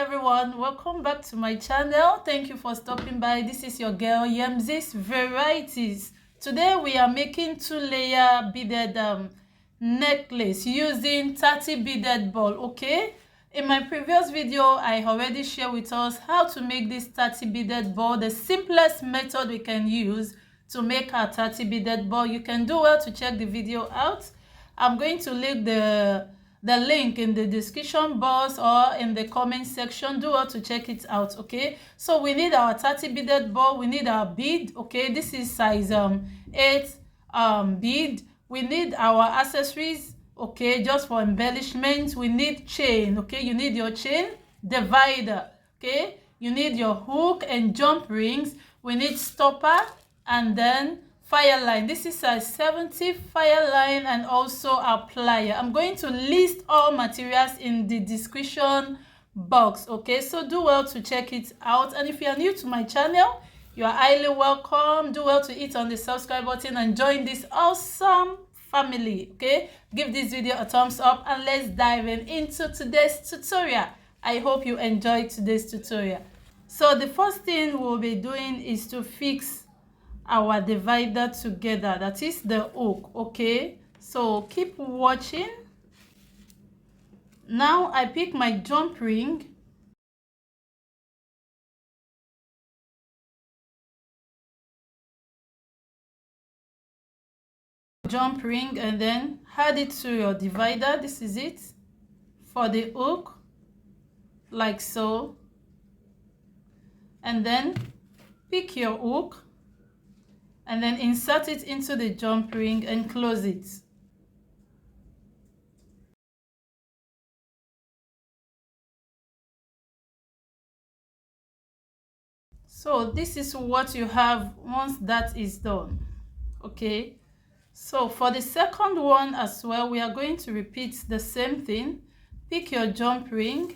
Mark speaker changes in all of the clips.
Speaker 1: everyone, welcome back to my channel. Thank you for stopping by. This is your girl Yemzi's Varieties. Today we are making 2-layer beaded necklace using 30 beaded ball. Okay, in my previous video I already shared with us how to make this 30 beaded ball, the simplest method we can use to make our 30 beaded ball. You can do well to check the video out. I'm going to leave the link in the description box or in the comment section. Do well to check it out. Okay, so we need our 30 beaded ball, we need our bead. Okay, this is size 8 bead. We need our accessories, okay, just for embellishment. We need chain. Okay, you need your chain, divider. Okay, you need your hook and jump rings. We need stopper and then fire line. This is a 70 fire line and also a plier. I'm going to list all materials in the description box. Okay, so do well to check it out. And if you are new to my channel, you are highly welcome. Do well to hit on the subscribe button and join this awesome family. Okay, give this video a thumbs up and let's dive into today's tutorial. I hope you enjoyed today's tutorial. So the first thing we'll be doing is to fix our divider together, that is the hook. Okay, so keep watching. Now I pick my jump ring, and then add it to your divider. This is it for the hook, like so, and then pick your hook and then insert it into the jump ring and close it. So this is what you have once that is done. Okay, so for the second one as well, we are going to repeat the same thing. Pick your jump ring,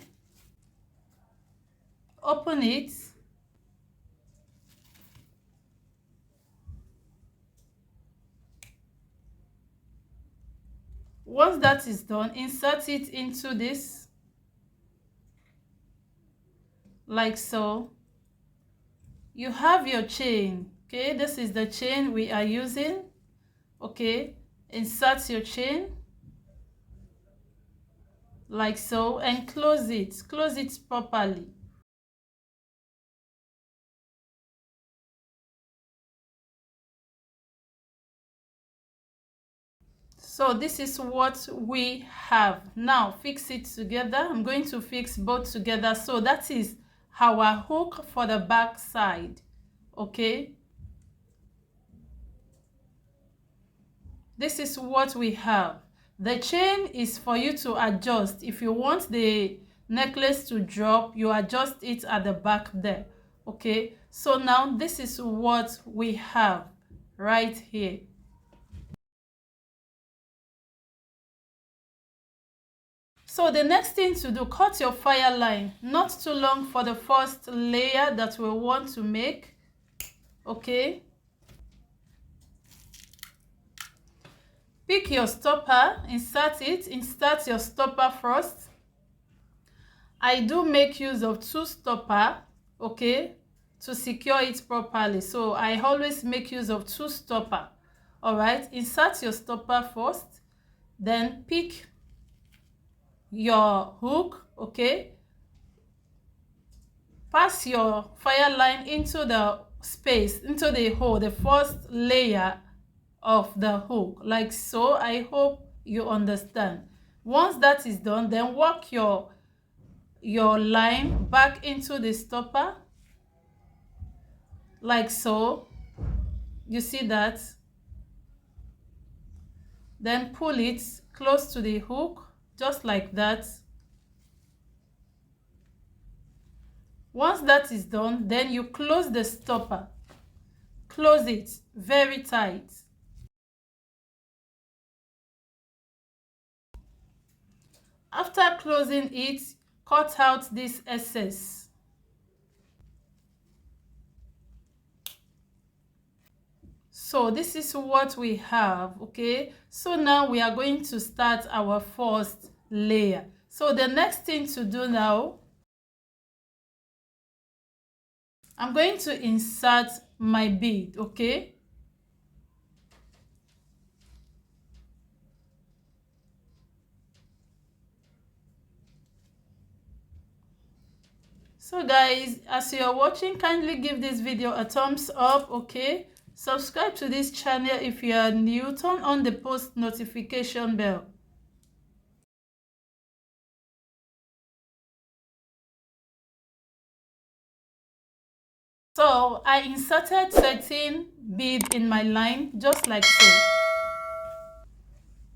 Speaker 1: open it, once that is done, insert it into this, like so. You have your chain. Okay, this is the chain we are using. Okay, insert your chain, like so, and close it properly. So this is what we have. Now fix it together. I'm going to fix both together. So that is our hook for the back side. Okay, this is what we have. The chain is for you to adjust. If you want the necklace to drop, you adjust it at the back there. Okay, so now this is what we have right here. So the next thing to do, cut your fire line, not too long for the first layer that we want to make. Okay, pick your stopper, insert your stopper first. I do make use of 2 stoppers, okay, to secure it properly. So I always make use of 2 stoppers. All right, insert your stopper first, then pick your hook. Okay, pass your fire line into the space, into the hole, the first layer of the hook, like so. I hope you understand. Once that is done, then work your line back into the stopper, like so. You see that? Then pull it close to the hook, just like that. Once that is done, then you close the stopper. Close it very tight. After closing it, cut out this excess. So this is what we have. Okay, so now we are going to start our first layer. So the next thing to do now I'm going to insert my bead, okay? So guys, as you are watching, kindly give this video a thumbs up, okay? Subscribe to this channel if you are new. Turn on the post notification bell. So I inserted 13 bead in my line, just like so.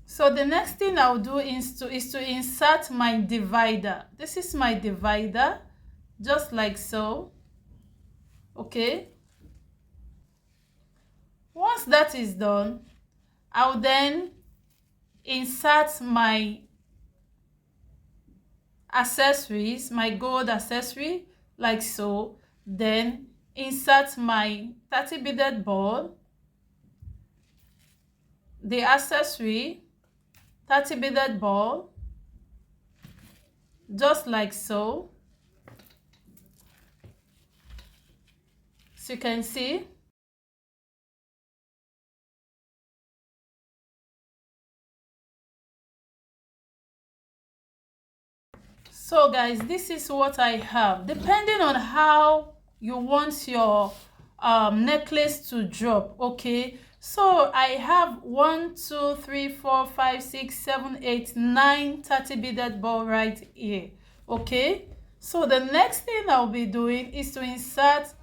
Speaker 1: So the next thing I'll do is to insert my divider. This is my divider, just like so, okay? Once that is done, I'll then insert my accessories, my gold accessory, like so. Then insert my 30 beaded ball, the accessory, 30 beaded ball, just like so. So you can see. So guys, this is what I have. Depending on how you want your necklace to drop, okay? So I have 1 2 3 4 5 6 7 8 9 30 beaded ball right here, okay? So the next thing I'll be doing is to insert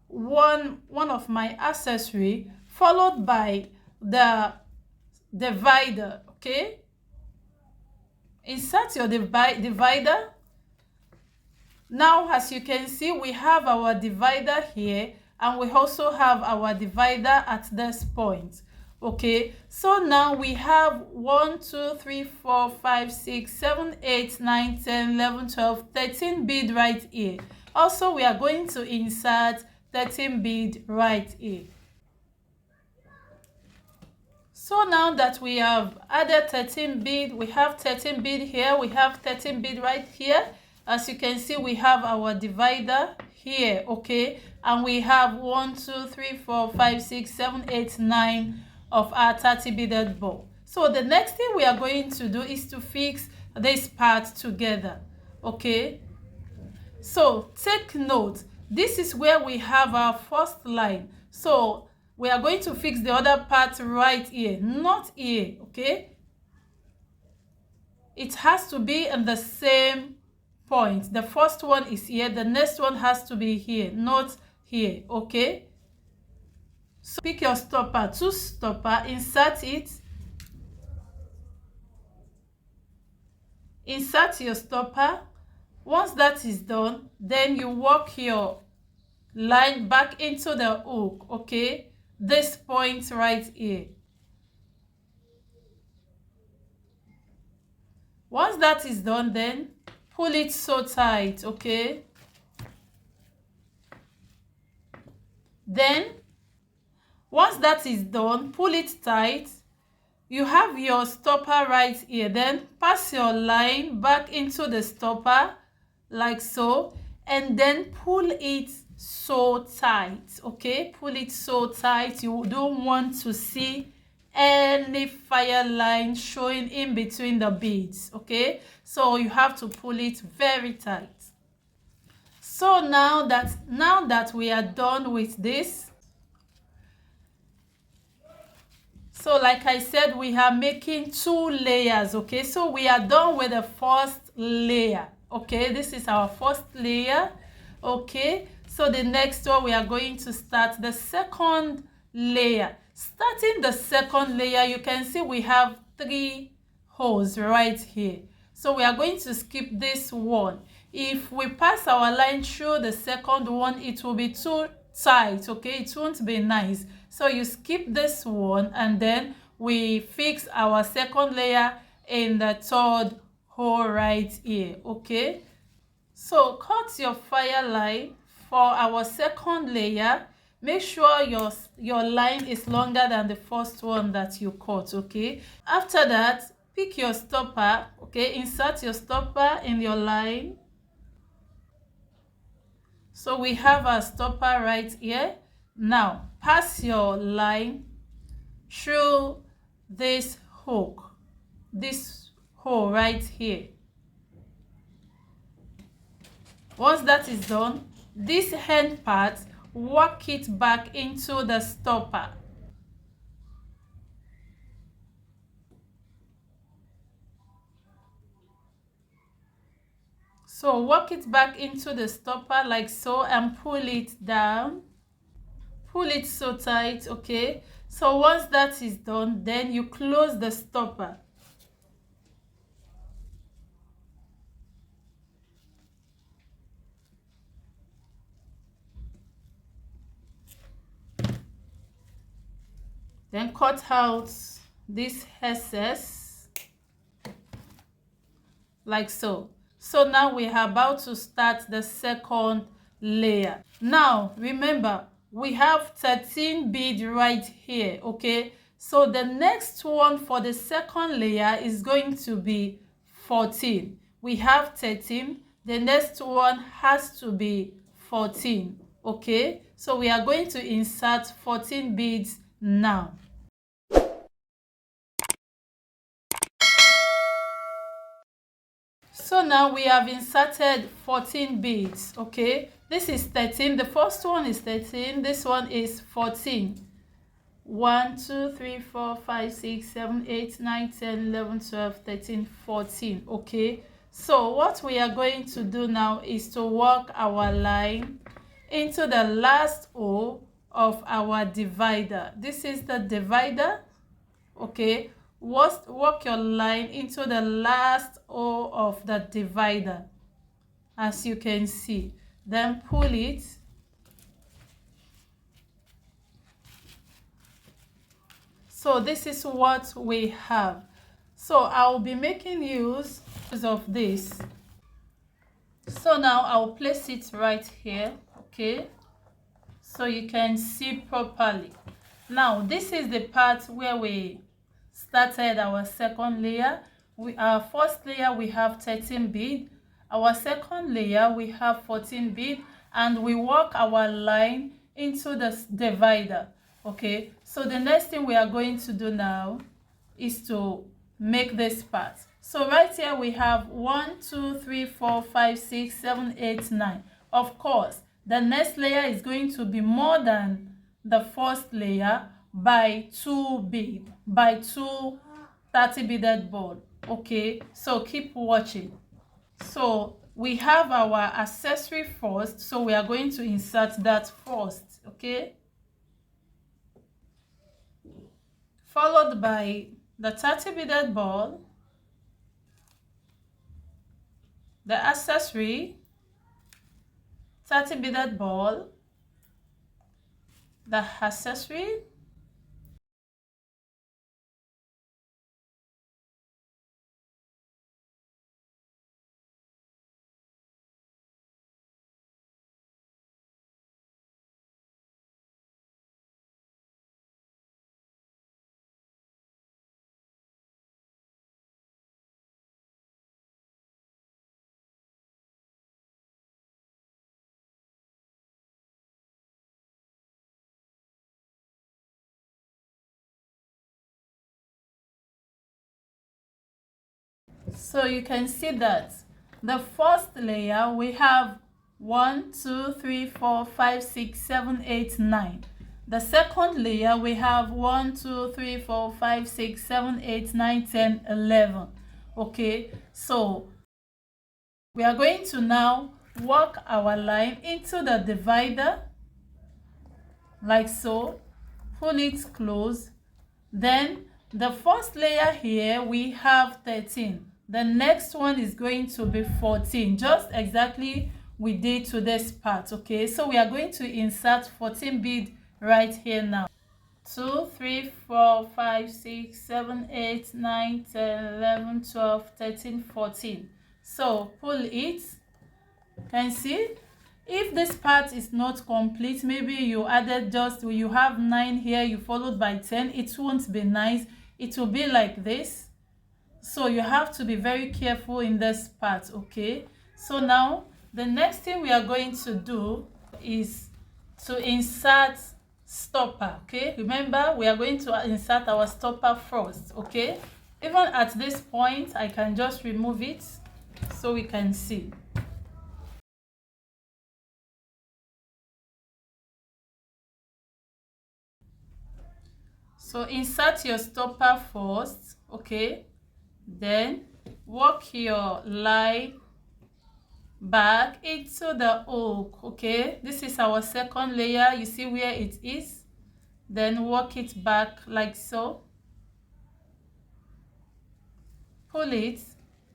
Speaker 1: one of my accessory, followed by the divider, okay? Insert your divider. Now, as you can see, we have our divider here, and we also have our divider at this point, okay? So now we have 1 2 3 4 5 6 7 8 9 10 11 12 13 bead right here. Also, we are going to insert 13 bead right here. So now that we have added 13 bead, we have 13 bead here, we have 13 bead right here. As you can see, we have our divider here, okay? And we have 1 2 3 4 5 6 7 8 9 of our 30 beaded ball. So the next thing we are going to do is to fix this part together, okay? So take note, this is where we have our first line. So we are going to fix the other part right here, not here, okay? It has to be in the same point. The first one is here, the next one has to be here, not here, okay? So pick your stopper, two stopper, insert it, insert your stopper. Once that is done, then you walk your line back into the hook, okay? This point right here. Once that is done, then pull it so tight, okay? Then once that is done, pull it tight. You have your stopper right here. Then pass your line back into the stopper like so, and then pull it so tight, okay? Pull it so tight. You don't want to see any fire line showing in between the beads, okay? So you have to pull it very tight. So now that we are done with this, so like I said, we are making 2 layers, okay? So we are done with the first layer, okay? This is our first layer, okay? So the next one, we are going to start the second layer. Starting the second layer, you can see we have 3 holes right here. So we are going to skip this one. If we pass our line through the second one, it will be too tight, okay? It won't be nice. So you skip this one, and then we fix our second layer in the third hole right here, okay? So cut your fire line for our second layer. Make sure your line is longer than the first one that you cut, okay? After that, pick your stopper, okay? Insert your stopper in your line. So we have our stopper right here. Now pass your line through this hook, this hole right here. Once that is done, this end part, work it back into the stopper. So work it back into the stopper like so and pull it down. Pull it so tight, okay? So once that is done, then you close the stopper. Then cut out this excess like so. So now we are about to start the second layer. Now remember, we have 13 beads right here, okay? So the next one for the second layer is going to be 14. We have 13, the next one has to be 14, okay? So we are going to insert 14 beads now. So now we have inserted 14 beads, okay? This is 13, the first one is 13, this one is 14. 1, 2, 3, 4, 5, 6, 7, 8, 9, 10, 11, 12, 13, 14, okay? So what we are going to do now is to work our line into the last O of our divider. This is the divider, okay? Work your line into the last O of the divider, as you can see. Then pull it. So this is what we have. So I'll be making use of this. So now I'll place it right here, okay? So you can see properly. Now this is the part where we started our second layer. Our first layer we have 13 beads. Our second layer we have 14 beads, and we work our line into the divider, okay? So the next thing we are going to do now is to make this part. So right here we have 1, 2, 3, 4, 5, 6, 7, 8, 9. Of course, the next layer is going to be more than the first layer by 2 beads, by 2 30 beaded ball, okay? So keep watching. So we have our accessory first, so we are going to insert that first, okay? Followed by the 30 beaded ball, the accessory, 30 beaded ball, the accessory, so you can see that the first layer we have 1, 2, 3, 4, 5, 6, 7, 8, 9. The second layer we have 1, 2, 3, 4, 5, 6, 7, 8, 9, 10, 11. Okay, so we are going to now work our line into the divider like so. Pull it close. Then the first layer here we have 13. The next one is going to be 14, just exactly we did to this part, okay? So we are going to insert 14 bead right here now. 2, 3, 4, 5, 6, 7, 8, 9, 10, 11, 12, 13, 14. So pull it. Can you see? If this part is not complete, maybe you added you have 9 here, you followed by 10, it won't be nice. It will be like this. So you have to be very careful in this part, okay? So now The next thing we are going to do is to insert stopper. Okay, remember we are going to insert our stopper first. Okay, even at this point I can just remove it so we can see. So insert your stopper first. Okay, then work your line back into the hook. Okay, this is our second layer. You see where it is, then work it back like so, pull it,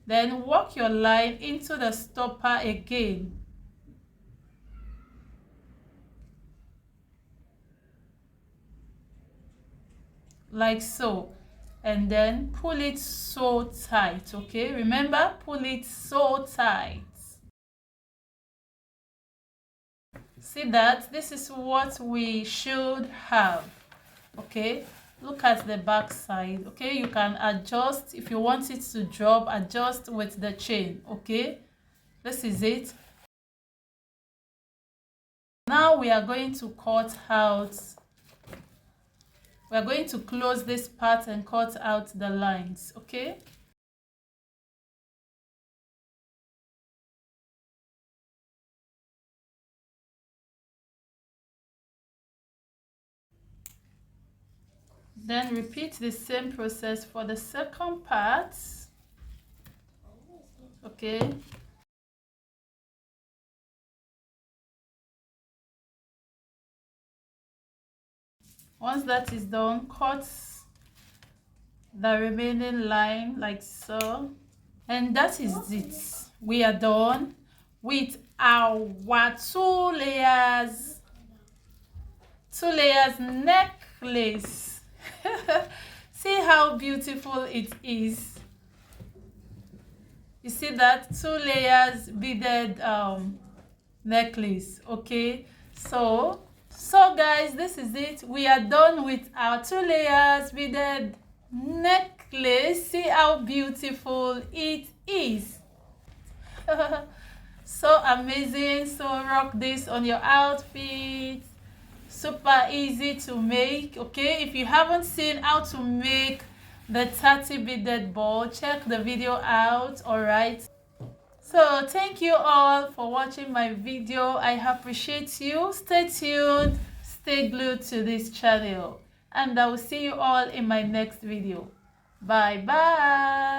Speaker 1: then work your line into the stopper again, like so, and then pull it so tight. Okay, remember, pull it so tight. See that? This is what we should have. Okay, look at the back side. Okay, you can adjust if you want it to drop, adjust with the chain. Okay, this is it. Now we are going to cut out, we are going to close this part and cut out the lines. Okay, then repeat the same process for the second part. Okay, once that is done, cut the remaining line like so, and that is it. We are done with our two layers necklace. See how beautiful it is. You see that? 2 layers beaded necklace. Okay, so guys, this is it. We are done with our 2 layers beaded necklace. See how beautiful it is. So amazing. So rock this on your outfit. Super easy to make. Okay, if you haven't seen how to make the 30 beaded ball, check the video out. All right, so thank you all for watching my video. I appreciate you. Stay tuned, stay glued to this channel, and I will see you all in my next video. Bye bye.